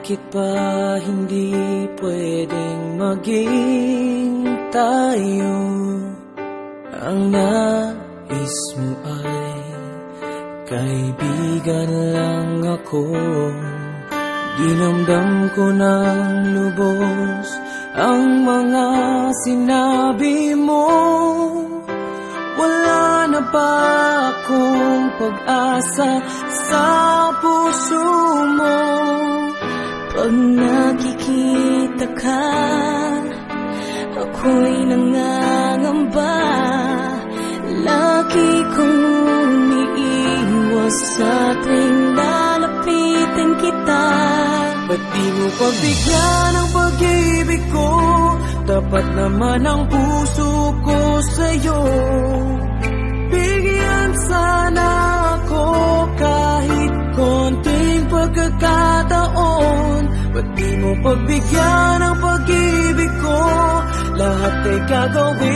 Bakit ba hindi pwedeng maging tayo? Ang nais mo ay kaibigan lang ako. Dinamdam ko ng lubos ang mga sinabi mo. Wala na ba akong pag-asa sa puso mo? Pag nakikita ka, ako'y nangangamba. Lagi kong umiiwas sa tuwing lalapitan kita. Ba't di mo pagbigyan ang pag-ibig ko? Dapat naman ang puso ko sa'yo. Bigyan sana ako kahit konting pagkakataon. Ba't di mo pagbigyan ang pag-ibig ko? Lahat ay gagawin